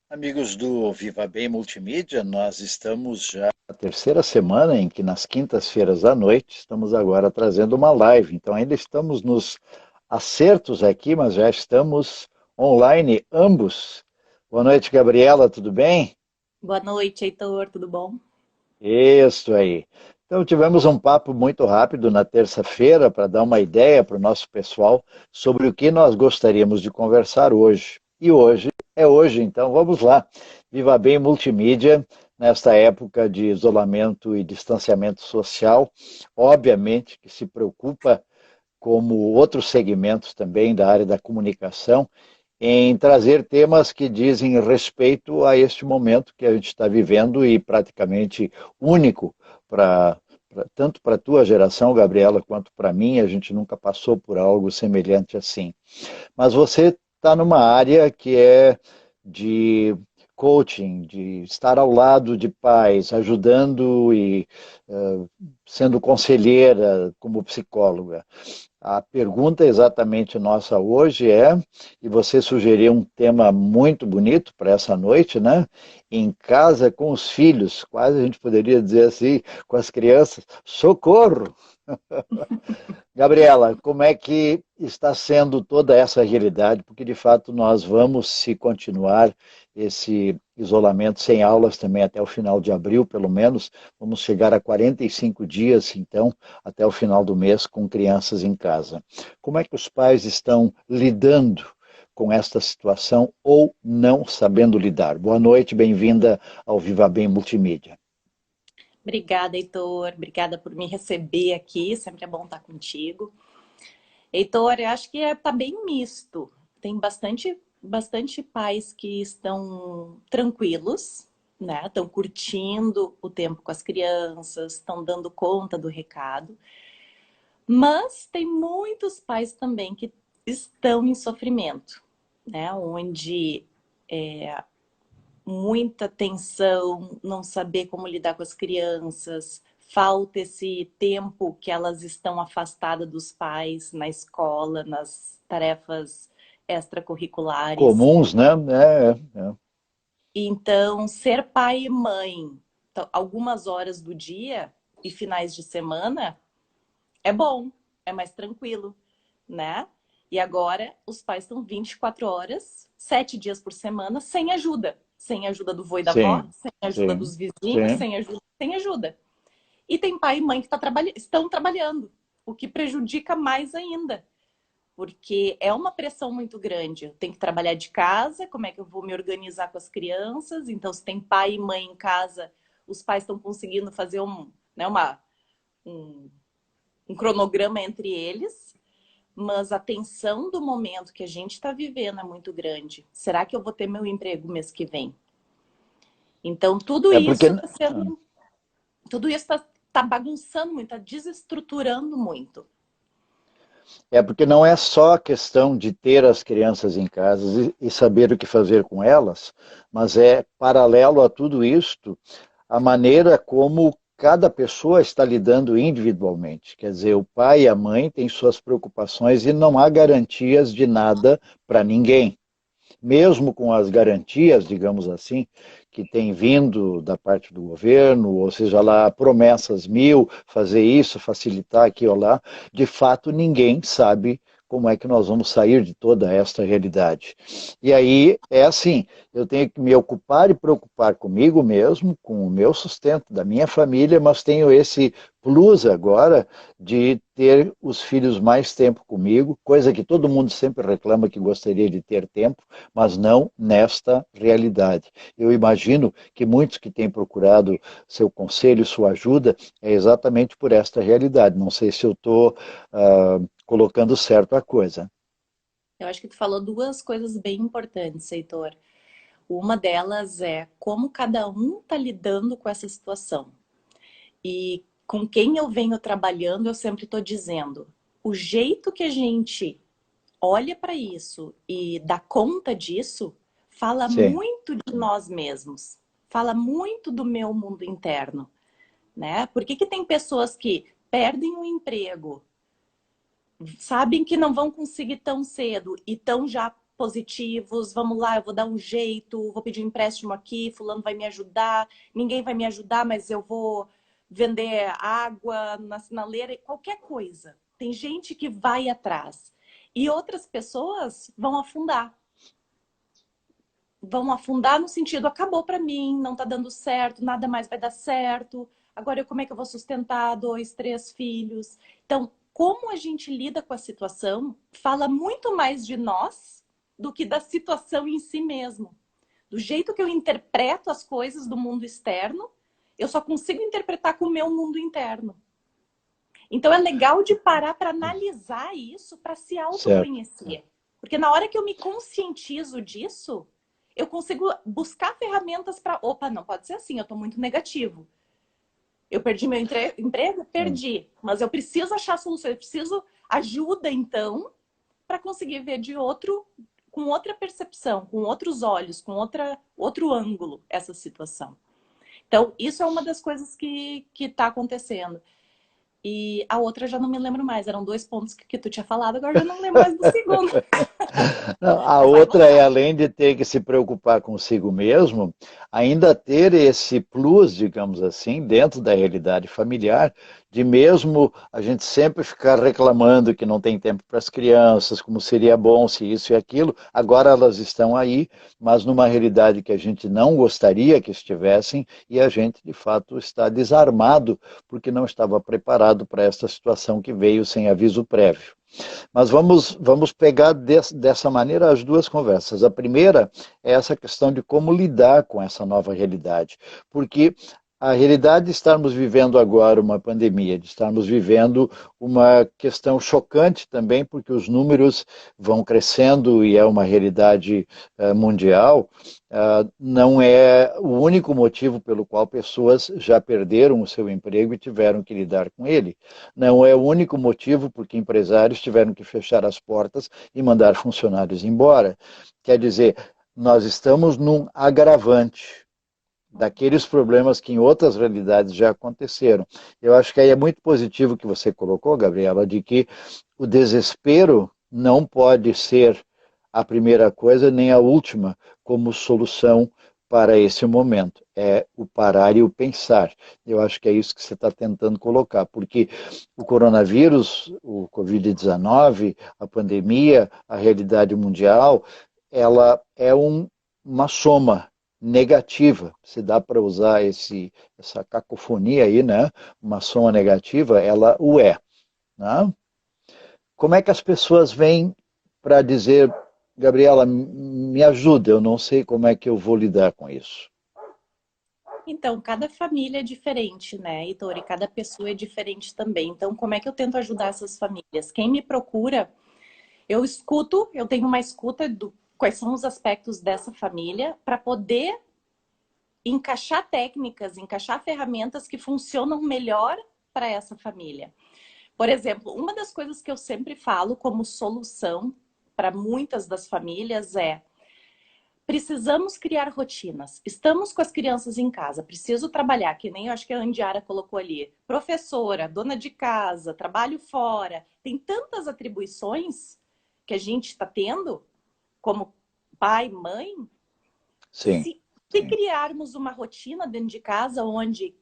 Amigos do Viva Bem Multimídia, nós estamos já na terceira semana em que nas quintas-feiras à noite estamos agora trazendo uma live. Então ainda estamos nos acertos aqui, mas já estamos online ambos. Boa noite, Gabriela, tudo bem? Boa noite, Heitor, tudo bom? Isso aí. Então tivemos um papo muito rápido na terça-feira para dar uma ideia para o nosso pessoal sobre o que nós gostaríamos de conversar hoje. E hoje é hoje, então vamos lá. Viva Bem Multimídia, nesta época de isolamento e distanciamento social, obviamente que se preocupa, como outros segmentos também da área da comunicação, em trazer temas que dizem respeito a este momento que a gente está vivendo e praticamente único para tanto para a tua geração, Gabriela, quanto para mim. A gente nunca passou por algo semelhante assim. Mas você está numa área que é de coaching, de estar ao lado de pais, ajudando e sendo conselheira como psicóloga. A pergunta exatamente nossa hoje é, e você sugeriu um tema muito bonito para essa noite, né? Em casa com os filhos, quase a gente poderia dizer assim, com as crianças, socorro! Gabriela, como é que está sendo toda essa realidade? Porque, de fato, nós vamos, se continuar esse isolamento sem aulas também até o final de abril, pelo menos, vamos chegar a 45 dias, então, até o final do mês, com crianças em casa. Como é que os pais estão lidando com esta situação ou não sabendo lidar? Boa noite, bem-vinda ao Viva Bem Multimídia. Obrigada, Heitor. Obrigada por me receber aqui. Sempre é bom estar contigo. Heitor, eu acho que tá bem misto. Tem bastante pais que estão tranquilos, né? Estão curtindo o tempo com as crianças, estão dando conta do recado. Mas tem muitos pais também que estão em sofrimento, né? Onde muita tensão, não saber como lidar com as crianças, falta esse tempo que elas estão afastadas dos pais na escola, nas tarefas extracurriculares. Comuns, né? É. Então, ser pai e mãe, algumas horas do dia e finais de semana é bom, é mais tranquilo, né? E agora os pais estão 24 horas, 7 dias por semana, sem ajuda. Sem ajuda do vô e da avó, Sim, sem ajuda sim, dos vizinhos, sim. sem ajuda, sem ajuda. E tem pai e mãe que estão trabalhando, o que prejudica mais ainda, porque é uma pressão muito grande. Eu tenho que trabalhar de casa, como é que eu vou me organizar com as crianças? Então, se tem pai e mãe em casa, os pais estão conseguindo fazer um, um cronograma entre eles, mas a tensão do momento que a gente está vivendo é muito grande. Será que eu vou ter meu emprego mês que vem? Então, É porque tudo isso tá bagunçando muito, está desestruturando muito. não é só a questão de ter as crianças em casa e saber o que fazer com elas, mas é paralelo a tudo isto a maneira como cada pessoa está lidando individualmente. Quer dizer, o pai e a mãe têm suas preocupações e não há garantias de nada para ninguém. Mesmo com as garantias, digamos assim, que têm vindo da parte do governo, ou seja lá, promessas mil, fazer isso, facilitar aqui ou lá, de fato ninguém sabe como é que nós vamos sair de toda esta realidade. E aí é assim, eu tenho que me ocupar e preocupar comigo mesmo, com o meu sustento da minha família, mas tenho esse plus agora de ter os filhos mais tempo comigo, coisa que todo mundo sempre reclama que gostaria de ter tempo, mas não nesta realidade. Eu imagino que muitos que têm procurado seu conselho, sua ajuda, é exatamente por esta realidade. Não sei se eu estou colocando certo a coisa. Eu acho que tu falou duas coisas bem importantes, Heitor. Uma delas é como cada um está lidando com essa situação. E com quem eu venho trabalhando, eu sempre estou dizendo, o jeito que a gente olha para isso e dá conta disso, fala Sim, muito de nós mesmos, fala muito do meu mundo interno, né? Por que que tem pessoas que perdem o emprego, sabem que não vão conseguir tão cedo e estão já positivos, vamos lá, eu vou dar um jeito, vou pedir um empréstimo aqui, fulano vai me ajudar, ninguém vai me ajudar, mas eu vou vender água na sinaleira, qualquer coisa. Tem gente que vai atrás. E outras pessoas vão afundar. Vão afundar no sentido, acabou para mim, não tá dando certo, nada mais vai dar certo. Agora, como é que eu vou sustentar 2, 3 filhos? Então, como a gente lida com a situação fala muito mais de nós do que da situação em si mesmo. Do jeito que eu interpreto as coisas do mundo externo, eu só consigo interpretar com o meu mundo interno. Então é legal de parar para analisar isso, para se autoconhecer. Porque na hora que eu me conscientizo disso, eu consigo buscar ferramentas para... Opa, não pode ser assim, eu estou muito negativo. Eu perdi meu emprego? Perdi. Mas eu preciso achar solução, eu preciso ajuda, então, para conseguir ver com outra percepção, com outros olhos, com outro ângulo essa situação. Então, isso é uma das coisas que está acontecendo. E a outra eu já não me lembro mais. Eram 2 pontos que tu tinha falado, agora eu já não lembro mais do segundo. Não, a outra é, além de ter que se preocupar consigo mesmo, ainda ter esse plus, digamos assim, dentro da realidade familiar, de mesmo a gente sempre ficar reclamando que não tem tempo para as crianças, como seria bom se isso e aquilo, agora elas estão aí, mas numa realidade que a gente não gostaria que estivessem, e a gente, de fato, está desarmado porque não estava preparado para esta situação que veio sem aviso prévio. Mas vamos pegar dessa maneira as duas conversas. A primeira é essa questão de como lidar com essa nova realidade. Porque a realidade de estarmos vivendo agora uma pandemia, de estarmos vivendo uma questão chocante também, porque os números vão crescendo e é uma realidade mundial, não é o único motivo pelo qual pessoas já perderam o seu emprego e tiveram que lidar com ele. Não é o único motivo porque empresários tiveram que fechar as portas e mandar funcionários embora. Quer dizer, nós estamos num agravante daqueles problemas que em outras realidades já aconteceram. Eu acho que aí é muito positivo o que você colocou, Gabriela, de que o desespero não pode ser a primeira coisa nem a última como solução para esse momento. É o parar e o pensar. Eu acho que é isso que você está tentando colocar, porque o coronavírus, o Covid-19, a pandemia, a realidade mundial, ela é uma soma negativa, se dá para usar essa cacofonia aí, né? Uma soma negativa, ela o é. Né? Como é que as pessoas vêm para dizer, Gabriela, me ajuda, eu não sei como é que eu vou lidar com isso? Então, cada família é diferente, né, Heitor? E cada pessoa é diferente também. Então, como é que eu tento ajudar essas famílias? Quem me procura, eu escuto, eu tenho uma escuta do quais são os aspectos dessa família para poder encaixar técnicas, encaixar ferramentas que funcionam melhor para essa família. Por exemplo, uma das coisas que eu sempre falo como solução para muitas das famílias é: precisamos criar rotinas. Estamos com as crianças em casa, preciso trabalhar, que nem eu acho que a Andiara colocou ali. Professora, dona de casa, trabalho fora. Tem tantas atribuições que a gente está tendo como pai, mãe. Sim, Se criarmos uma rotina dentro de casa onde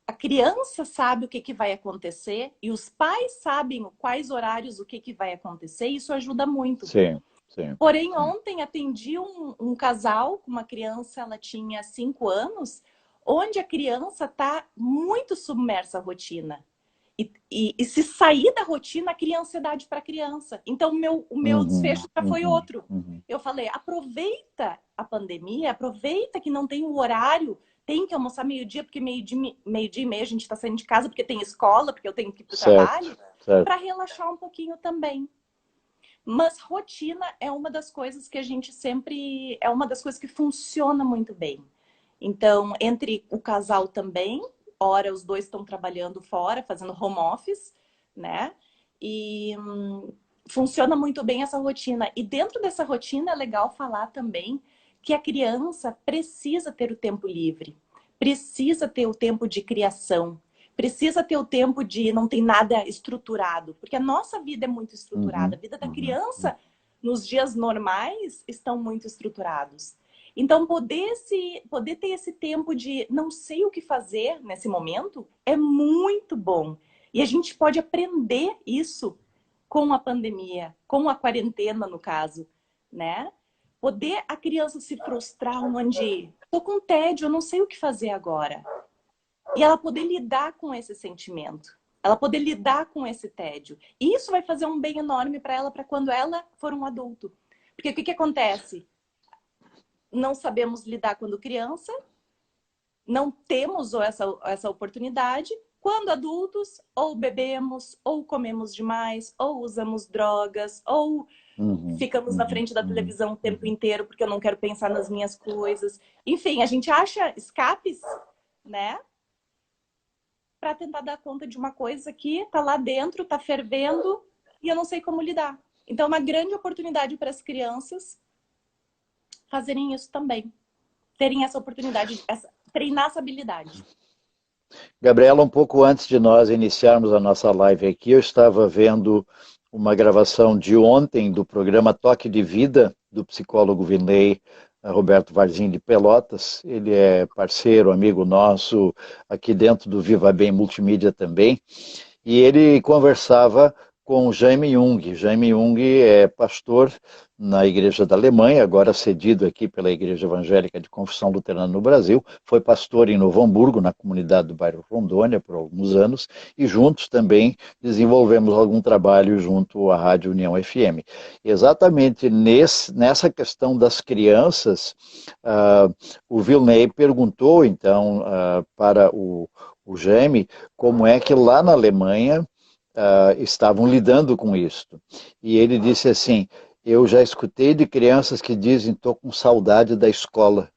a criança sabe o que vai acontecer e os pais sabem quais horários o que vai acontecer, isso ajuda muito. sim, sim. Porém, ontem atendi um casal com uma criança, ela tinha 5 anos, onde a criança está muito submersa à rotina. E se sair da rotina, cria ansiedade para a criança. Então, o meu desfecho já foi outro. Eu falei, aproveita a pandemia, aproveita que não tem o horário, tem que almoçar meio-dia, porque meio-dia e meia a gente está saindo de casa, porque tem escola, porque eu tenho que ir para o trabalho, para relaxar um pouquinho também. Mas rotina é uma das coisas que a gente sempre... É uma das coisas que funciona muito bem. Então, entre o casal também, ora os dois estão trabalhando fora, fazendo home office, né? E funciona muito bem essa rotina. E dentro dessa rotina é legal falar também que a criança precisa ter o tempo livre, precisa ter o tempo de criação, precisa ter o tempo de não ter nada estruturado, porque a nossa vida é muito estruturada. A vida da criança, nos dias normais estão muito estruturados. Então, poder ter esse tempo de não sei o que fazer nesse momento é muito bom. E a gente pode aprender isso com a pandemia, com a quarentena, no caso, né? Poder a criança se frustrar onde tô com tédio, eu não sei o que fazer agora. E ela poder lidar com esse sentimento. Ela poder lidar com esse tédio. E isso vai fazer um bem enorme para ela, para quando ela for um adulto. Porque o que acontece? Não sabemos lidar quando criança, não temos essa oportunidade. Quando adultos, ou bebemos, ou comemos demais, ou usamos drogas, ou ficamos na frente da televisão o tempo inteiro porque eu não quero pensar nas minhas coisas. Enfim, a gente acha escapes, né? Para tentar dar conta de uma coisa que tá lá dentro, tá fervendo e eu não sei como lidar. Então, é uma grande oportunidade para as crianças fazerem isso também. Terem essa oportunidade, treinar essa habilidade. Gabriela, um pouco antes de nós iniciarmos a nossa live aqui, eu estava vendo uma gravação de ontem do programa Toque de Vida, do psicólogo Vinei Roberto Varzim de Pelotas. Ele é parceiro, amigo nosso, aqui dentro do Viva Bem Multimídia também. E ele conversava com Jaime Jung. Jaime Jung é pastor na Igreja da Alemanha, agora cedido aqui pela Igreja Evangélica de Confissão Luterana no Brasil. Foi pastor em Novo Hamburgo, na comunidade do bairro Rondônia, por alguns anos, e juntos também desenvolvemos algum trabalho junto à Rádio União FM. Exatamente nessa questão das crianças, o Vilney perguntou, então, para o Jaime, como é que lá na Alemanha estavam lidando com isso. E ele disse assim, eu já escutei de crianças que dizem, estou com saudade da escola.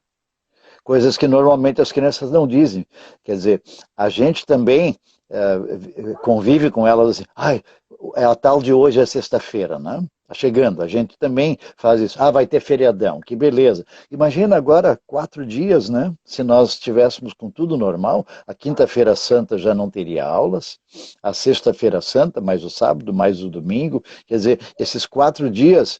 Coisas que normalmente as crianças não dizem. Quer dizer, a gente também convive com elas assim, ai, a tal de hoje é sexta-feira, né? Tá chegando, a gente também faz isso. Ah, vai ter feriadão, que beleza. Imagina agora 4 dias, né? Se nós estivéssemos com tudo normal, a quinta-feira santa já não teria aulas, a sexta-feira santa, mais o sábado, mais o domingo. Quer dizer, esses 4 dias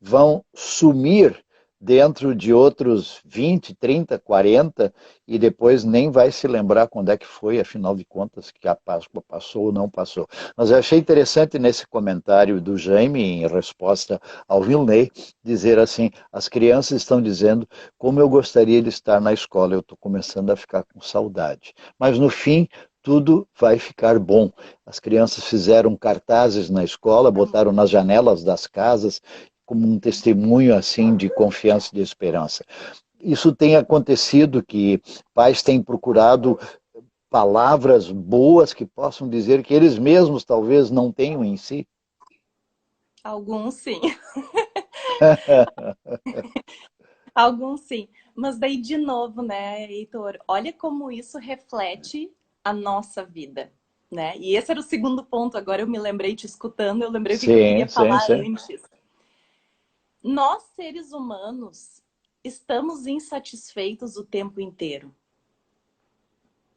vão sumir dentro de outros 20, 30, 40, e depois nem vai se lembrar quando é que foi, afinal de contas, que a Páscoa passou ou não passou. Mas eu achei interessante nesse comentário do Jaime, em resposta ao Vilney, dizer assim, as crianças estão dizendo como eu gostaria de estar na escola, eu estou começando a ficar com saudade. Mas no fim, tudo vai ficar bom. As crianças fizeram cartazes na escola, botaram nas janelas das casas, como um testemunho assim de confiança e de esperança. Isso tem acontecido, que pais têm procurado palavras boas que possam dizer que eles mesmos talvez não tenham em si. Alguns sim. Alguns sim. Mas daí, de novo, né, Heitor? Olha como isso reflete a nossa vida, né? E esse era o segundo ponto. Agora eu me lembrei te escutando, eu lembrei o que eu Sim, queria sim, falar sim. antes. Nós, seres humanos, estamos insatisfeitos o tempo inteiro.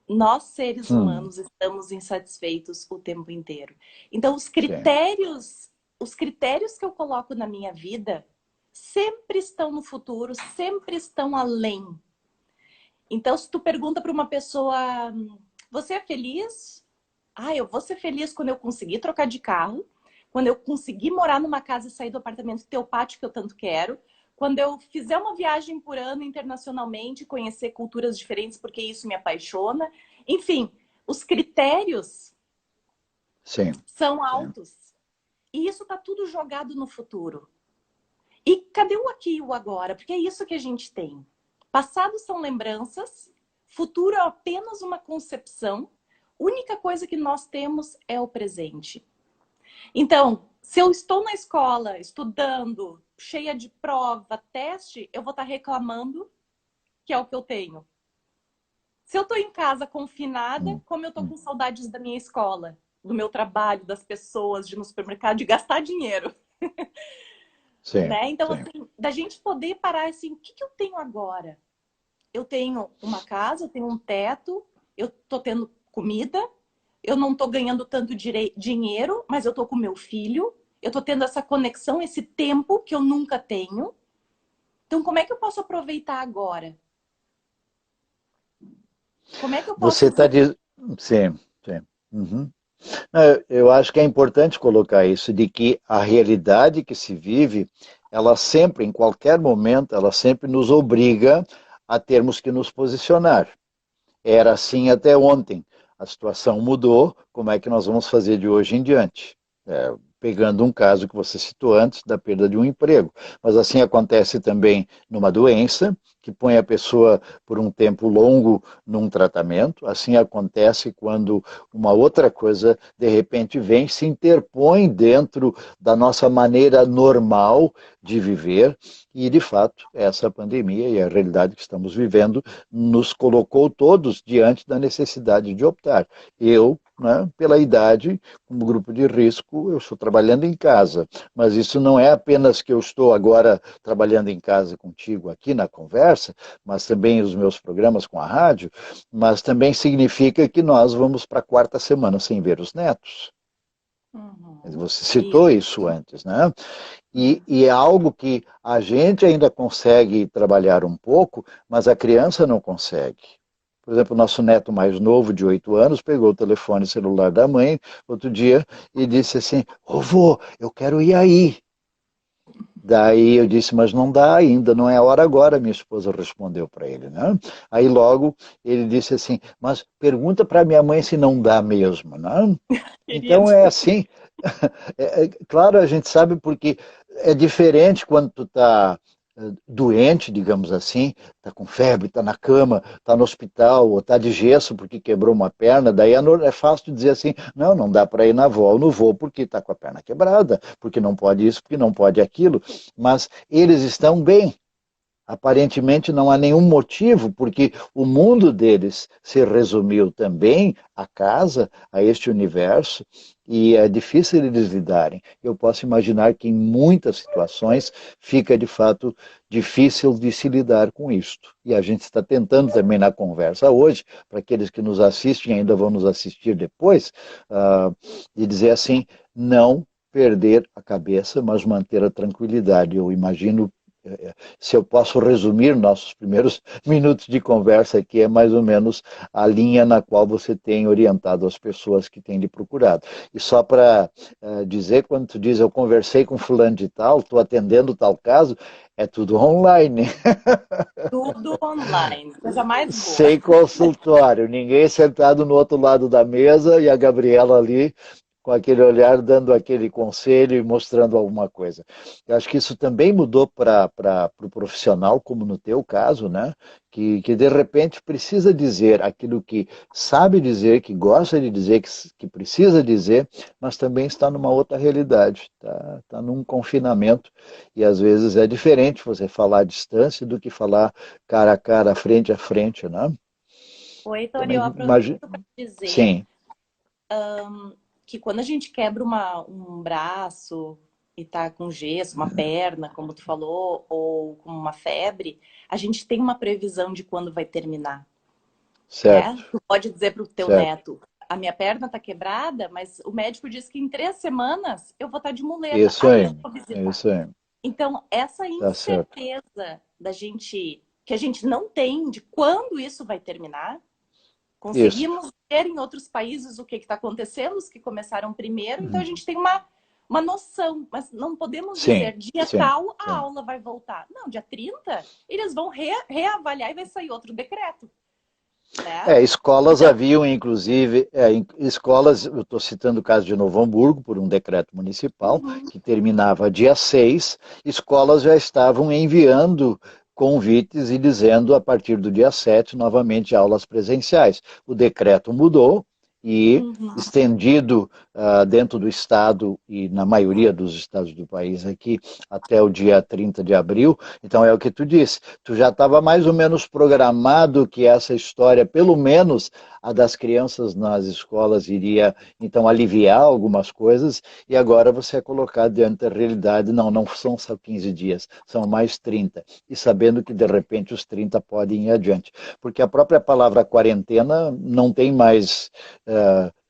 Nós, seres humanos, estamos insatisfeitos o tempo inteiro. Então, Sim. os critérios que eu coloco na minha vida sempre estão no futuro, sempre estão além. Então, se tu pergunta para uma pessoa, você é feliz? Ah, eu vou ser feliz quando eu conseguir trocar de carro, quando eu conseguir morar numa casa e sair do apartamento e ter o pátio que eu tanto quero, quando eu fizer uma viagem por ano internacionalmente, conhecer culturas diferentes, porque isso me apaixona. Enfim, os critérios Sim. são Sim. altos. E isso está tudo jogado no futuro. E cadê o aqui e o agora? Porque é isso que a gente tem. Passado são lembranças, futuro é apenas uma concepção. A única coisa que nós temos é o presente. Então, se eu estou na escola, estudando, cheia de prova, teste, eu vou estar reclamando que é o que eu tenho. Se eu estou em casa confinada, como eu estou com saudades da minha escola, do meu trabalho, das pessoas, de ir no supermercado, de gastar dinheiro. Sim. Né? Então, Sim. assim, da gente poder parar assim, o que eu tenho agora? Eu tenho uma casa, eu tenho um teto, eu tô tendo comida, eu não tô ganhando tanto dinheiro, mas eu tô com meu filho, eu estou tendo essa conexão, esse tempo que eu nunca tenho. Então, como é que eu posso aproveitar agora? Como é que eu Você posso está usar? dizendo... Sim, sim. Uhum. Eu acho que é importante colocar isso, de que a realidade que se vive, ela sempre, em qualquer momento, ela sempre nos obriga a termos que nos posicionar. Era assim até ontem. A situação mudou, como é que nós vamos fazer de hoje em diante? Pegando um caso que você citou antes, da perda de um emprego. Mas assim acontece também numa doença, que põe a pessoa por um tempo longo num tratamento. Assim acontece quando uma outra coisa, de repente, vem, se interpõe dentro da nossa maneira normal de viver. E, de fato, essa pandemia e a realidade que estamos vivendo nos colocou todos diante da necessidade de optar. Eu, né, pela idade, como grupo de risco, eu estou trabalhando em casa, mas isso não é apenas que eu estou agora trabalhando em casa contigo aqui na conversa, mas também os meus programas com a rádio, mas também significa que nós vamos para a quarta semana sem ver os netos. Uhum. Você citou isso antes, né? E é algo que a gente ainda consegue trabalhar um pouco, mas a criança não consegue. Por exemplo, o nosso neto mais novo, de 8 anos, pegou o telefone celular da mãe outro dia e disse assim: "Ô vô, eu quero ir aí." Daí eu disse: "Mas não dá ainda, não é a hora agora", minha esposa respondeu para ele, né? Aí logo ele disse assim: "Mas pergunta para minha mãe se não dá mesmo, né?" Então Querido. é assim, claro, a gente sabe porque é diferente quando tu tá doente, digamos assim, tá com febre, tá na cama, tá no hospital, ou tá de gesso porque quebrou uma perna, daí é fácil dizer assim, não, não dá para ir na avó ou no vô porque tá com a perna quebrada, porque não pode isso, porque não pode aquilo, mas eles estão bem. Aparentemente não há nenhum motivo, porque o mundo deles se resumiu também à casa, a este universo, e é difícil eles lidarem. Eu posso imaginar que em muitas situações fica de fato difícil de se lidar com isto. E a gente está tentando também na conversa hoje, para aqueles que nos assistem e ainda vão nos assistir depois, de dizer assim, não perder a cabeça, mas manter a tranquilidade. Eu imagino, se eu posso resumir nossos primeiros minutos de conversa aqui, é mais ou menos a linha na qual você tem orientado as pessoas que têm lhe procurado. E só para dizer, quando tu diz eu conversei com fulano de tal, estou atendendo tal caso, é tudo online, Tudo online. Coisa mais boa. sem consultório, ninguém sentado no outro lado da mesa e a Gabriela ali com aquele olhar dando aquele conselho e mostrando alguma coisa. Eu acho que isso também mudou para o pro profissional, como no teu caso, né? Que de repente precisa dizer aquilo que sabe dizer, que gosta de dizer, que precisa dizer, mas também está numa outra realidade, tá num confinamento, e às vezes é diferente você falar à distância do que falar cara a cara, frente a frente, né? Oi, Tony, Também eu aproveito imagino. para dizer Sim, que quando a gente quebra um braço e tá com gesso, uma perna, como tu falou, ou com uma febre, a gente tem uma previsão de quando vai terminar, certo, né? Tu pode dizer pro teu certo. neto, a minha perna tá quebrada, mas o médico disse que em 3 semanas eu vou estar de muleta. Isso Aí eu aí, vou visitar. isso aí, Então, essa tá certo. incerteza da gente, que a gente não tem de quando isso vai terminar. Isso. Conseguimos ver em outros países o que está acontecendo, os que começaram primeiro, então a Uhum. gente tem uma noção, mas não podemos Sim, dizer dia sim, tal a sim. aula vai voltar. Não, dia 30 eles vão reavaliar e vai sair outro decreto, né? Escolas Então, haviam, inclusive, escolas, eu estou citando o caso de Novo Hamburgo, por um decreto municipal, uhum, que terminava dia 6, escolas já estavam enviando convites e dizendo a partir do dia 7 novamente aulas presenciais. O decreto mudou e uhum. estendido dentro do estado e na maioria dos estados do país aqui até o dia 30 de abril. Então é o que tu disse, tu já estava mais ou menos programado que essa história, pelo menos a das crianças nas escolas, iria então aliviar algumas coisas, e agora você é colocado diante da realidade, não, não são só 15 dias, são mais 30, e sabendo que de repente os 30 podem ir adiante, porque a própria palavra quarentena não tem mais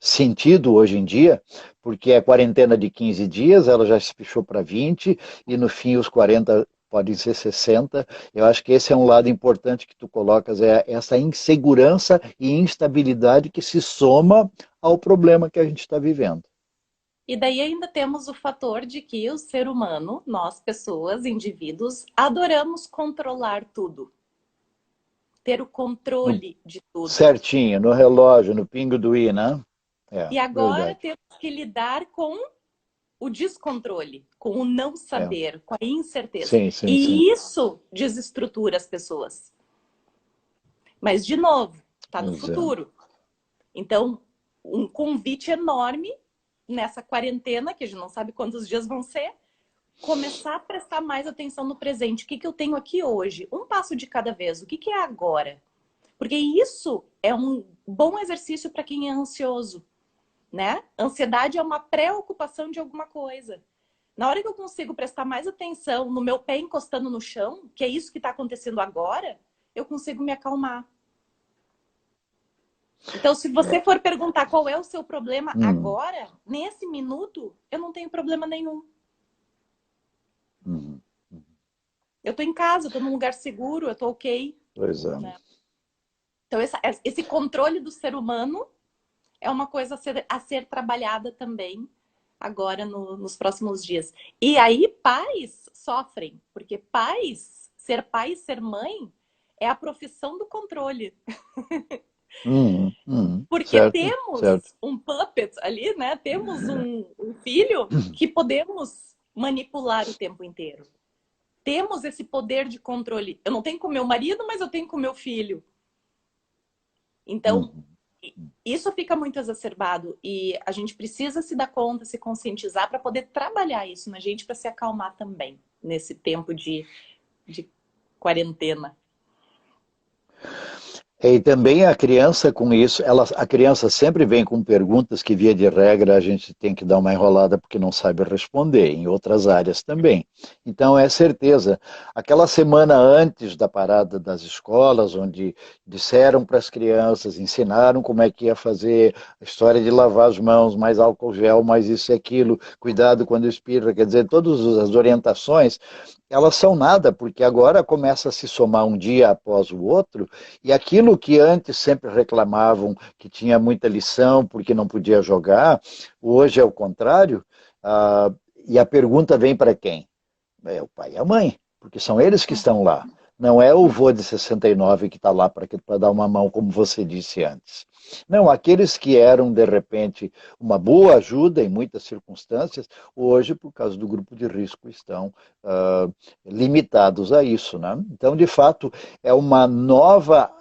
sentido hoje em dia, porque a quarentena de 15 dias, ela já se fechou para 20, e no fim os 40 podem ser 60. Eu acho que esse é um lado importante que tu colocas, é essa insegurança e instabilidade que se soma ao problema que a gente está vivendo. E daí ainda temos o fator de que o ser humano, nós pessoas, indivíduos, adoramos controlar tudo. Ter o No, controle de tudo. certinho, no relógio, no pingo do i, né? É, E agora verdade. temos que lidar com o descontrole, com o não É. saber, com a incerteza. Sim, sim, sim. E isso desestrutura as pessoas. Mas, de novo, está no Pois é. futuro. Então, um convite enorme nessa quarentena, que a gente não sabe quantos dias vão ser, começar a prestar mais atenção no presente. O que eu tenho aqui hoje? Um passo de cada vez. O que é agora? Porque isso é um bom exercício para quem é ansioso, né? Ansiedade é uma preocupação de alguma coisa. Na hora que eu consigo prestar mais atenção no meu pé encostando no chão, que é isso que está acontecendo agora, eu consigo me acalmar. Então, se você for perguntar qual é o seu problema Hum, agora, nesse minuto, eu não tenho problema nenhum. hum, Eu estou em casa, estou num lugar seguro, eu estou ok. pois é. Né? Então, esse controle do ser humano é uma coisa a ser trabalhada também agora nos próximos dias. E aí, pais sofrem, porque pai e ser mãe, é a profissão do controle. Porque Certo, certo. temos um puppet ali, né? Temos um filho que podemos manipular o tempo inteiro. Temos esse poder de controle. Eu não tenho com meu marido, mas eu tenho com meu filho. Então, Hum. isso fica muito exacerbado e a gente precisa se dar conta, se conscientizar para poder trabalhar isso na gente para se acalmar também nesse tempo de quarentena. E também a criança com isso, a criança sempre vem com perguntas que, via de regra, a gente tem que dar uma enrolada porque não sabe responder, em outras áreas também. Então, é certeza. Aquela semana antes da parada das escolas, onde disseram para as crianças, ensinaram como é que ia fazer, a história de lavar as mãos, mais álcool gel, mais isso e aquilo, cuidado quando espirra, quer dizer, todas as orientações, elas são nada, porque agora começa a se somar um dia após o outro, e aquilo que antes sempre reclamavam que tinha muita lição porque não podia jogar, hoje é o contrário. E a pergunta vem para quem? É o pai e a mãe, porque são eles que estão lá. Não é o vô de 69 que está lá para dar uma mão, como você disse antes. Não, aqueles que eram, de repente, uma boa ajuda em muitas circunstâncias, hoje, por causa do grupo de risco, estão limitados a isso. Né? Então, de fato, é uma nova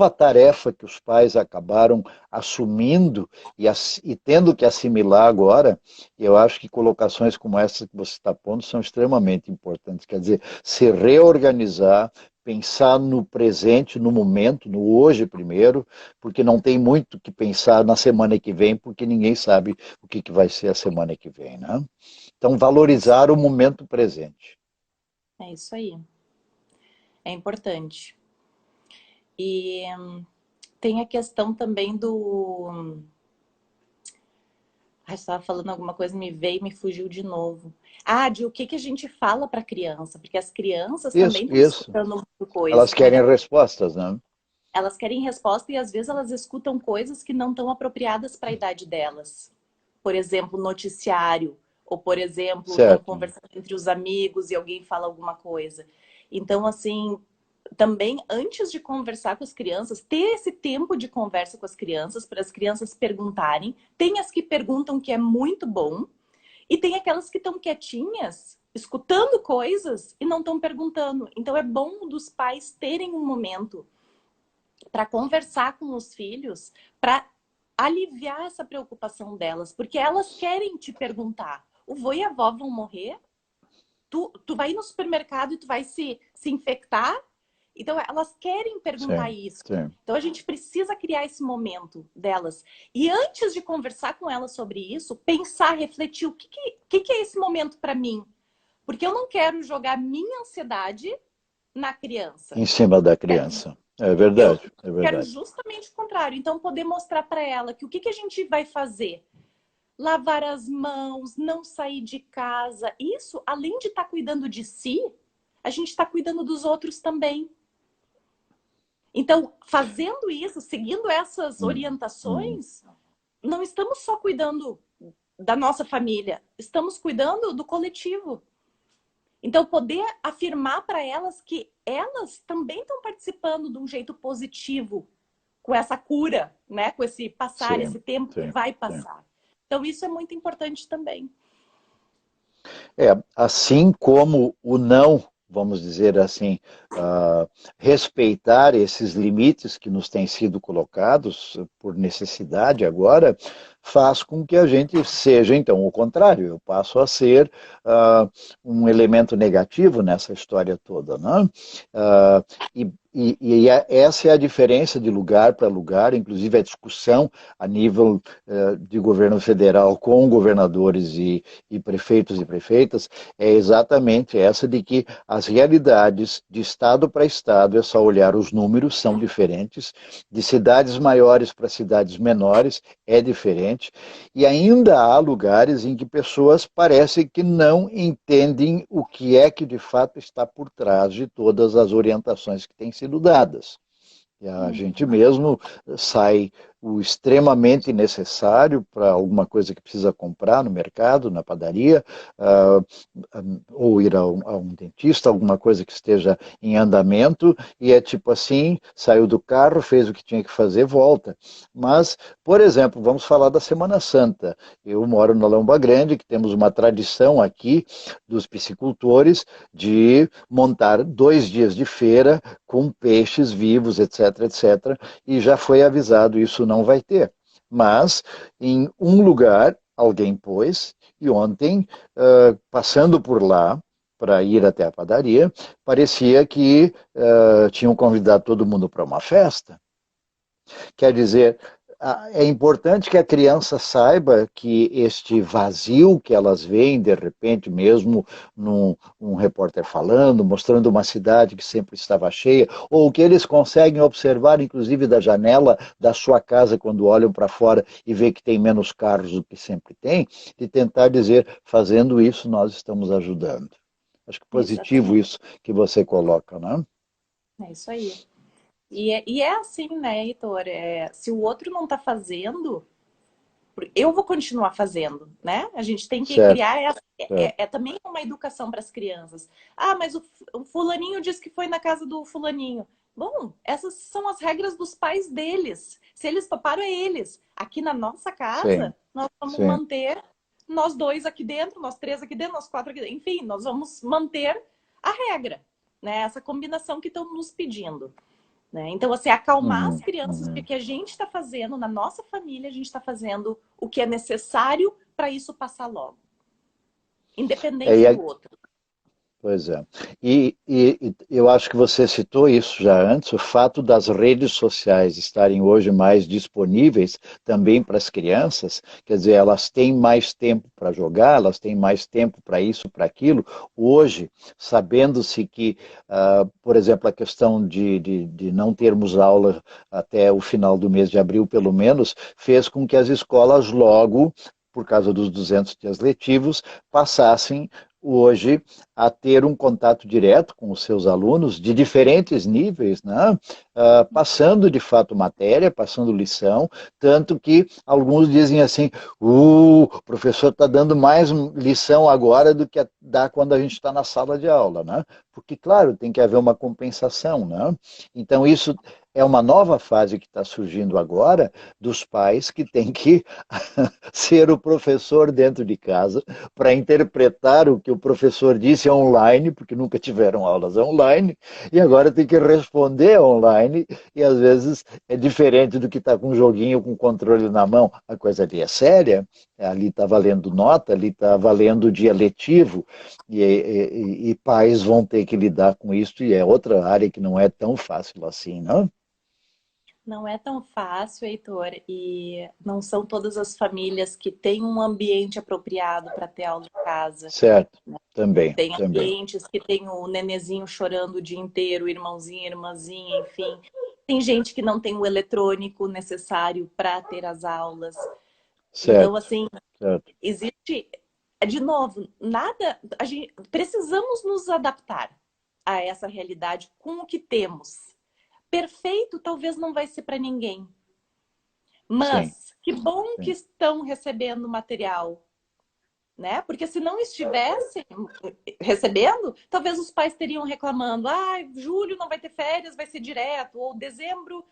tarefa que os pais acabaram assumindo e tendo que assimilar agora. E eu acho que colocações como essa que você está pondo são extremamente importantes. Quer dizer, se reorganizar, pensar no presente, no momento, no hoje primeiro, porque não tem muito que pensar na semana que vem, porque ninguém sabe o que vai ser a semana que vem. Né? Então, valorizar o momento presente. É isso aí. É importante. E tem a questão também do... Ai, estava falando alguma coisa, me veio e me fugiu de novo. Ah, de o que a gente fala para a criança, porque as crianças também Isso, estão isso. escutando muita coisa. Elas querem respostas, né? Elas querem resposta e às vezes elas escutam coisas que não estão apropriadas para a idade delas. Por exemplo, noticiário, ou por exemplo, estão Certo. conversando entre os amigos e alguém fala alguma coisa. Então, assim, também antes de conversar com as crianças, ter esse tempo de conversa com as crianças, para as crianças perguntarem. Tem as que perguntam, que é muito bom, e tem aquelas que estão quietinhas, escutando coisas e não estão perguntando. Então é bom dos pais terem um momento para conversar com os filhos, para aliviar essa preocupação delas, porque elas querem te perguntar: o vô e a avó vão morrer? Tu vai ir no supermercado e tu vai se infectar? Então, elas querem perguntar Sim, isso. sim. Então, a gente precisa criar esse momento delas. E antes de conversar com elas sobre isso, pensar, refletir: o que é esse momento para mim? Porque eu não quero jogar minha ansiedade na criança. Em cima da criança. É Eu verdade, é quero verdade. justamente o contrário. Então, poder mostrar para ela que o que a gente vai fazer? Lavar as mãos, não sair de casa. Isso, além de estar cuidando de si, a gente está cuidando dos outros também. Então, fazendo isso, seguindo essas Hum, hum. orientações, não estamos só cuidando da nossa família, estamos cuidando do coletivo. Então, poder afirmar para elas que elas também estão participando de um jeito positivo com essa cura, né? Com esse passar, Sim, esse tempo que sim, vai sim. passar. Então, isso é muito importante também. É, assim como o não, vamos dizer assim, respeitar esses limites que nos têm sido colocados por necessidade agora, faz com que a gente seja, então, o contrário. Eu passo a ser um elemento negativo nessa história toda, né? Uh, essa é a diferença de lugar para lugar, inclusive a discussão a nível de governo federal com governadores e prefeitos e prefeitas, é exatamente essa de que as realidades de estado para estado, é só olhar os números, são diferentes, de cidades maiores para cidades menores é diferente, e ainda há lugares em que pessoas parecem que não entendem o que é que de fato está por trás de todas as orientações que têm sido dadas. E a gente Uhum. mesmo sai o extremamente necessário para alguma coisa que precisa comprar no mercado, na padaria, uh, ou ir a um dentista, alguma coisa que esteja em andamento, e é tipo assim, saiu do carro, fez o que tinha que fazer, volta. Mas, por exemplo, vamos falar da Semana Santa. Eu moro na Lomba Grande, que temos uma tradição aqui dos piscicultores de montar 2 dias de feira com peixes vivos, etc, etc, e já foi avisado, isso não vai ter. Mas, em um lugar, alguém pôs, e ontem, passando por lá, para ir até a padaria, parecia que tinham convidado todo mundo para uma festa. Quer dizer, é importante que a criança saiba que este vazio que elas veem, de repente, mesmo num repórter falando, mostrando uma cidade que sempre estava cheia, ou que eles conseguem observar, inclusive, da janela da sua casa, quando olham para fora e vê que tem menos carros do que sempre tem, de tentar dizer, fazendo isso, nós estamos ajudando. Acho que positivo Exatamente. isso que você coloca, né? É isso aí. E é assim, né, Heitor? Se o outro não está fazendo, eu vou continuar fazendo, né? A gente tem que Certo, criar certo. também uma educação para as crianças. Ah, mas o fulaninho disse que foi na casa do fulaninho. Bom, essas são as regras dos pais deles. Se eles toparam, é eles. Aqui na nossa Sim, casa, nós vamos sim. manter nós dois aqui dentro, nós três aqui dentro, nós quatro aqui dentro. Enfim, nós vamos manter a regra, né? Essa combinação que estão nos pedindo. Né? Então, assim, acalmar as Uhum, crianças, porque o uhum. que a gente está fazendo na nossa família, a gente está fazendo o que é necessário para isso passar logo, É, independente do outro. pois é. E eu acho que você citou isso já antes, o fato das redes sociais estarem hoje mais disponíveis também para as crianças, quer dizer, elas têm mais tempo para jogar, elas têm mais tempo para isso, para aquilo. Hoje, sabendo-se que, por exemplo, a questão de não termos aula até o final do mês de abril, pelo menos, fez com que as escolas logo, por causa dos 200 dias letivos, passassem hoje a ter um contato direto com os seus alunos de diferentes níveis, né? Passando de fato matéria, passando lição, tanto que alguns dizem assim, o professor está dando mais lição agora do que dá quando a gente está na sala de aula, né? Porque, claro, tem que haver uma compensação, né? Então, isso é uma nova fase que está surgindo agora dos pais que têm que ser o professor dentro de casa para interpretar o que o professor disse online, porque nunca tiveram aulas online, e agora tem que responder online, e às vezes é diferente do que está com um joguinho com controle na mão. A coisa ali é séria, ali está valendo nota, ali está valendo dia letivo, e pais vão ter que lidar com isso, e é outra área que não é tão fácil assim, não? Não é tão fácil, Heitor, e não são todas as famílias que têm um ambiente apropriado para ter aula em casa. Certo, também, Tem também. ambientes que tem o nenezinho chorando o dia inteiro, o irmãozinho, irmãzinha, enfim. Tem gente que não tem o eletrônico necessário para ter as aulas. Então, Certo, assim, certo. existe, de novo, nada, a gente precisamos nos adaptar a essa realidade com o que temos. Perfeito talvez não vai ser para ninguém, Sim, mas que bom que sim. estão recebendo material, né? Porque se não estivessem recebendo, talvez os pais teriam reclamando: ah, julho não vai ter férias, vai ser direto, ou dezembro,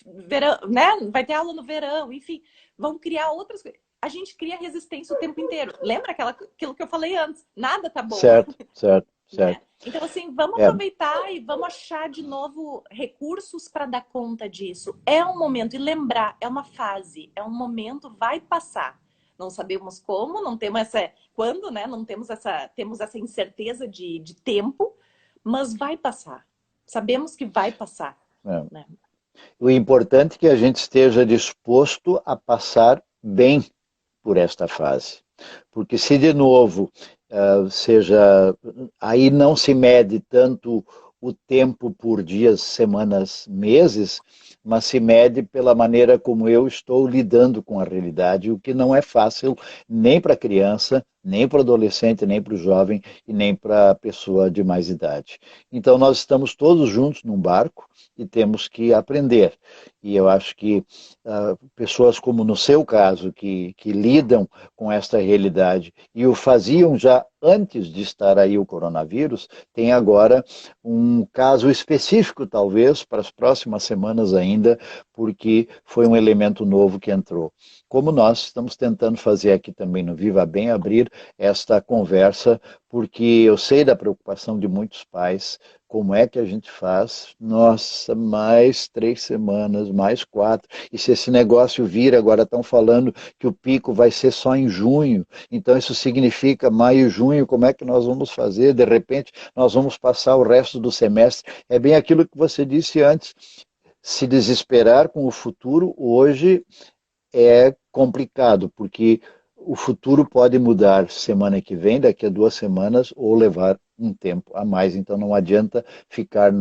verão, né? Vai ter aula no verão, enfim, vão criar outras coisas. A gente cria resistência o tempo inteiro. Lembra aquilo que eu falei antes? Nada tá bom, Certo, certo, né? certo. Então, assim, vamos É, aproveitar e vamos achar de novo recursos para dar conta disso. É um momento, e lembrar, é uma fase, é um momento, vai passar. Não sabemos como, não temos essa. Quando, né? Não temos temos essa incerteza de tempo, mas vai passar. Sabemos que vai passar, é. né? O importante é que a gente esteja disposto a passar bem por esta fase. Porque se de novo, seja, aí não se mede tanto o tempo por dias, semanas, meses, mas se mede pela maneira como eu estou lidando com a realidade, o que não é fácil nem para a criança, nem para o adolescente, nem para o jovem e nem para a pessoa de mais idade. Então nós estamos todos juntos num barco e temos que aprender. E eu acho que pessoas como no seu caso, que lidam com esta realidade e o faziam já antes de estar aí o coronavírus, tem agora um caso específico, talvez, para as próximas semanas ainda, porque foi um elemento novo que entrou. Como nós estamos tentando fazer aqui também no Viva Bem, abrir esta conversa, porque eu sei da preocupação de muitos pais. Como é que a gente faz? Nossa, mais 3 semanas, mais 4. E se esse negócio vira, agora estão falando que o pico vai ser só em junho. Então isso significa maio, junho, como é que nós vamos fazer? De repente, nós vamos passar o resto do semestre. É bem aquilo que você disse antes. Se desesperar com o futuro hoje é complicado, porque o futuro pode mudar semana que vem, daqui a 2 semanas, ou levar um tempo a mais. Então não adianta ficar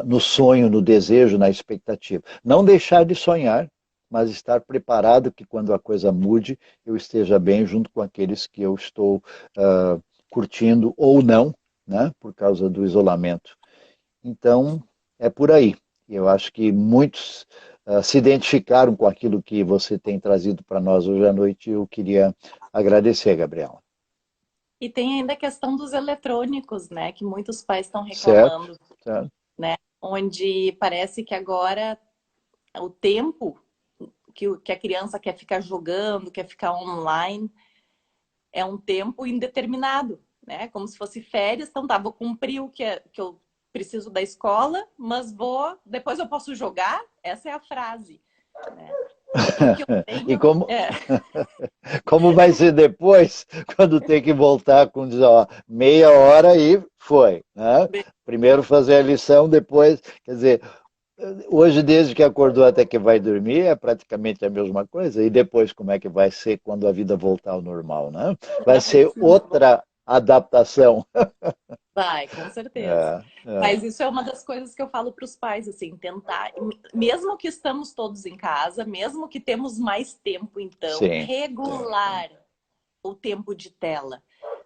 no sonho, no desejo, na expectativa. Não deixar de sonhar, mas estar preparado que quando a coisa mude, eu esteja bem junto com aqueles que eu estou curtindo ou não, né, por causa do isolamento. Então, é por aí. Eu acho que muitos se identificaram com aquilo que você tem trazido para nós hoje à noite. Eu queria agradecer, Gabriela. E tem ainda a questão dos eletrônicos, né? Que muitos pais estão Certo? reclamando, Certo? né? Onde parece que agora o tempo que a criança quer ficar jogando, quer ficar online, é um tempo indeterminado, né? Como se fosse férias, então tá, vou cumprir que eu preciso da escola, mas depois eu posso jogar? Essa é a frase, né? E o que eu E tenho como, é, como vai ser depois, quando tem que voltar com ó, meia hora e foi. Né? Primeiro fazer a lição, depois, quer dizer, hoje, desde que acordou até que vai dormir, é praticamente a mesma coisa. E depois, como é que vai ser quando a vida voltar ao normal, né? Vai ser outra adaptação. vai, com certeza. É, é, Mas isso é uma das coisas que eu falo para os pais, assim, tentar, mesmo que estamos todos em casa, mesmo que temos mais tempo, então, sim, sim, regular o tempo de tela,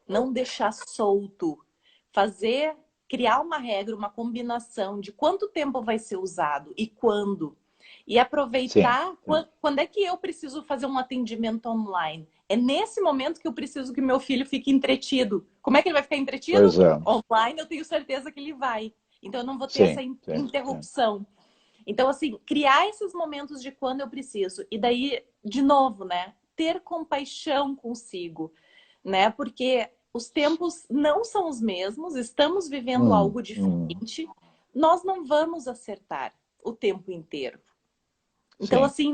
não deixar solto, fazer, criar uma regra, uma combinação de quanto tempo vai ser usado e quando. E sim, aproveitar sim. quando é que eu preciso fazer um atendimento online. É nesse momento que eu preciso que meu filho fique entretido. Como é que ele vai ficar entretido? Pois é, Online, eu tenho certeza que ele vai. Então, eu não vou ter essa sim, sim, sim, interrupção. Então, assim, criar esses momentos de quando eu preciso. E daí, de novo, né? Ter compaixão consigo, né? Porque os tempos não são os mesmos, estamos vivendo algo hum, diferente, nós não vamos acertar o tempo inteiro. Então, sim, assim,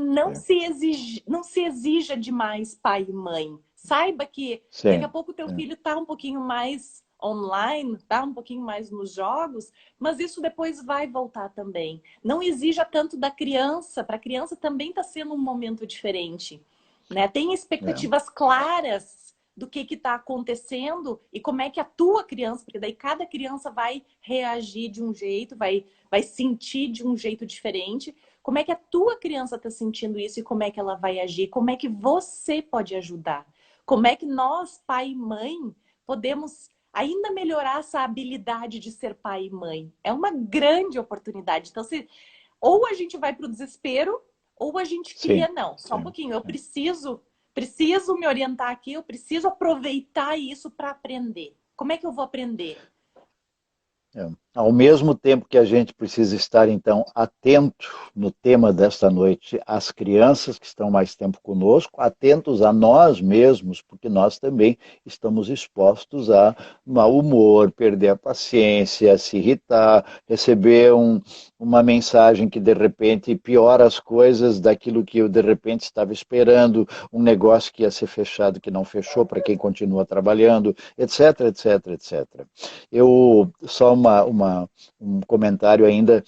sim, não se exija demais pai e mãe. Saiba que daqui a sim, pouco teu sim, filho está um pouquinho mais online, tá um pouquinho mais nos jogos, mas isso depois vai voltar também. Não exija tanto da criança, para a criança também está sendo um momento diferente, né? Tem é, expectativas claras do que está acontecendo e como é que a tua criança, porque daí cada criança vai reagir de um jeito, vai sentir de um jeito diferente. Como é que a tua criança está sentindo isso e como é que ela vai agir? Como é que você pode ajudar? Como é que nós, pai e mãe, podemos ainda melhorar essa habilidade de ser pai e mãe? É uma grande oportunidade. Então, ou a gente vai para o desespero, ou a gente sim, cria, não, só um sim. pouquinho, eu preciso me orientar aqui, eu preciso aproveitar isso para aprender. Como é que eu vou aprender? É. Ao mesmo tempo que a gente precisa estar, então, atento no tema desta noite às crianças que estão mais tempo conosco, atentos a nós mesmos, porque nós também estamos expostos a mau humor, perder a paciência, se irritar, receber uma mensagem que de repente piora as coisas daquilo que eu de repente estava esperando, um negócio que ia ser fechado que não fechou para quem continua trabalhando, etc, etc, etc. Eu só um comentário ainda,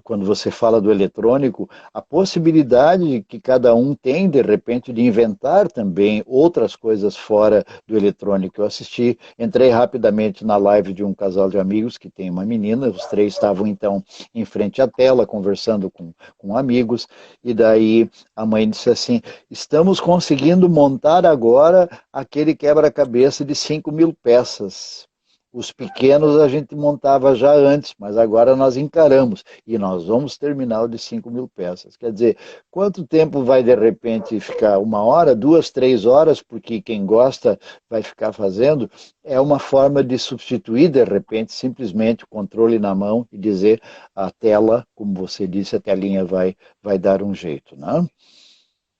quando você fala do eletrônico, a possibilidade que cada um tem, de repente, de inventar também outras coisas fora do eletrônico. Eu assisti, entrei rapidamente na live de um casal de amigos que tem uma menina, os três estavam então em frente à tela, conversando com amigos, e daí a mãe disse assim, estamos conseguindo montar agora aquele quebra-cabeça de 5.000 peças. Os pequenos a gente montava já antes, mas agora nós encaramos e nós vamos terminar o de 5.000 peças. Quer dizer, quanto tempo vai de repente ficar? 1 hora, 2, 3 horas, porque quem gosta vai ficar fazendo? É uma forma de substituir de repente simplesmente o controle na mão e dizer a tela, como você disse, a telinha vai dar um jeito, não?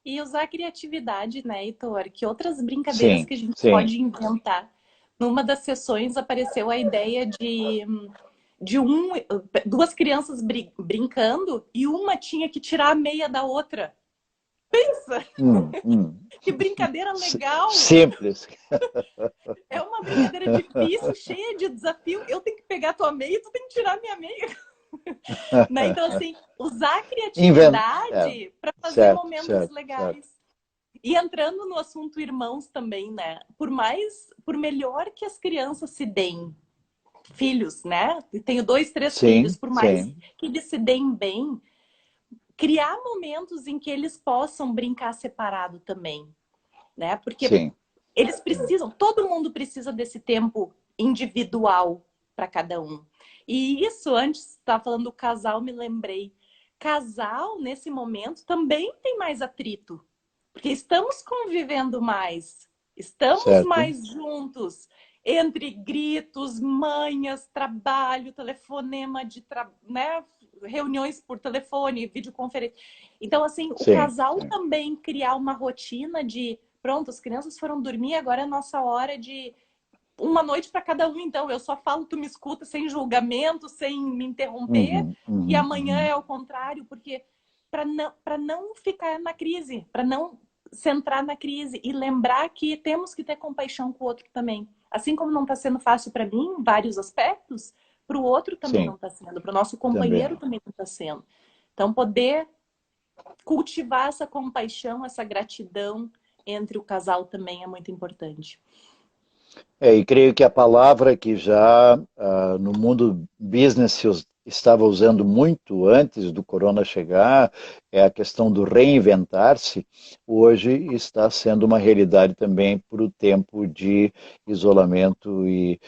E usar a criatividade, né, Heitor? Que outras brincadeiras Sim, que a gente sim. pode inventar? Numa das sessões apareceu a ideia de duas crianças brincando e uma tinha que tirar a meia da outra. Pensa, Hum, hum. que brincadeira legal! Simples. É uma brincadeira difícil, cheia de desafio. Eu tenho que pegar a tua meia e tu tem que tirar a minha meia. Né? Então, assim, usar a Invent... É, criatividade para fazer certo, momentos certo, certo. legais. E entrando no assunto irmãos também, né? Por melhor que as crianças se deem, filhos, né? Tenho 2, 3 filhos, Sim, por mais sim, que eles se deem bem, criar momentos em que eles possam brincar separado também, né? Porque sim, eles precisam, todo mundo precisa desse tempo individual para cada um. E isso, antes, estava falando do casal, me lembrei. Casal, nesse momento, também tem mais atrito. Porque estamos convivendo mais, estamos certo. mais juntos, entre gritos, manhas, trabalho, telefonema né? Reuniões por telefone, videoconferência. Então, assim, o Sim, casal sim. também criar uma rotina de pronto, as crianças foram dormir, agora é a nossa hora de uma noite para cada um, então. Eu só falo, tu me escuta sem julgamento, sem me interromper, Uhum, e uhum, amanhã uhum. é ao contrário, porque para não ficar na crise, para não centrar na crise e lembrar que temos que ter compaixão com o outro também. Assim como não está sendo fácil para mim, em vários aspectos, para o outro também não Sim, está sendo, para o nosso companheiro também. também não está sendo. Então, poder cultivar essa compaixão, essa gratidão entre o casal também é muito importante. E creio que a palavra que já no mundo business se estava usando muito antes do corona chegar, é a questão do reinventar-se, hoje está sendo uma realidade também para o tempo de isolamento e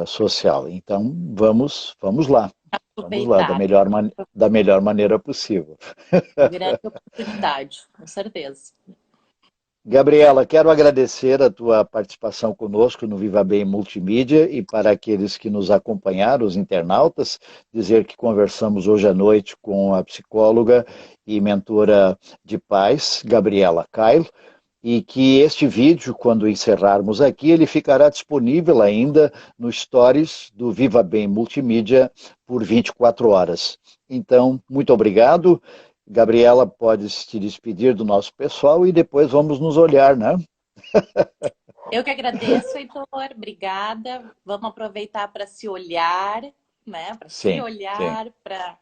social. Então, vamos lá. Vamos lá, Aproveitar, da melhor maneira possível. grande oportunidade, com certeza. Gabriela, quero agradecer a tua participação conosco no Viva Bem Multimídia e para aqueles que nos acompanharam, os internautas, dizer que conversamos hoje à noite com a psicóloga e mentora de paz, Gabriela Cailo, e que este vídeo, quando encerrarmos aqui, ele ficará disponível ainda no Stories do Viva Bem Multimídia por 24 horas. Então, muito obrigado. Gabriela, pode se despedir do nosso pessoal e depois vamos nos olhar, né? Eu que agradeço, Heitor, obrigada. Vamos aproveitar para se olhar, né? Para se Sim, sim. olhar, para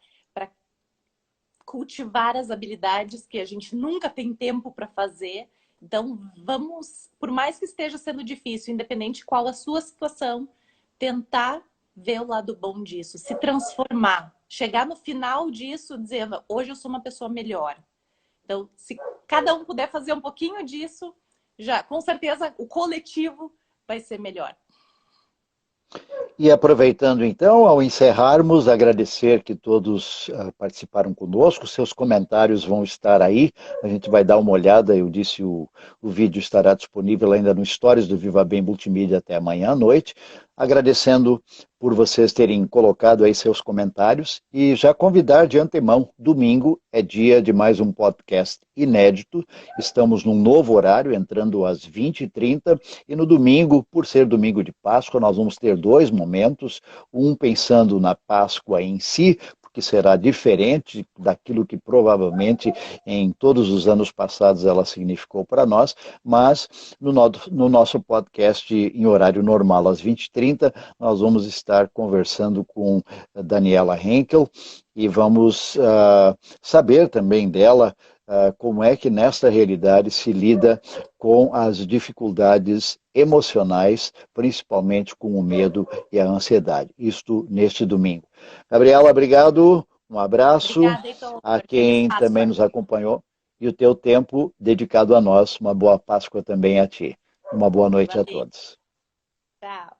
cultivar as habilidades que a gente nunca tem tempo para fazer Então, vamos, por mais que esteja sendo difícil, independente qual a sua situação, tentar ver o lado bom disso, se transformar, chegar no final disso dizendo, hoje eu sou uma pessoa melhor. Então, se cada um puder fazer um pouquinho disso, já, com certeza, o coletivo vai ser melhor. E aproveitando então, ao encerrarmos, agradecer que todos participaram conosco, seus comentários vão estar aí, a gente vai dar uma olhada, eu disse o vídeo estará disponível ainda no Stories do Viva Bem Multimídia até amanhã à noite, agradecendo por vocês terem colocado aí seus comentários e já convidar de antemão, domingo é dia de mais um podcast inédito, estamos num novo horário, entrando às 20h30 e no domingo, por ser domingo de Páscoa, nós vamos ter dois momentos, um pensando na Páscoa em si, que será diferente daquilo que provavelmente em todos os anos passados ela significou para nós, mas no nosso podcast em horário normal, às 20h30, nós vamos estar conversando com Daniela Henkel e vamos saber também dela como é que nesta realidade se lida com as dificuldades emocionais, principalmente com o medo e a ansiedade. Isto neste domingo. Gabriela, obrigado, um abraço. Obrigada, Heitor. A Feliz quem também Páscoa. nos acompanhou e o teu tempo dedicado a nós. Uma boa Páscoa também a ti. Uma boa noite a Valeu. todos. Tchau.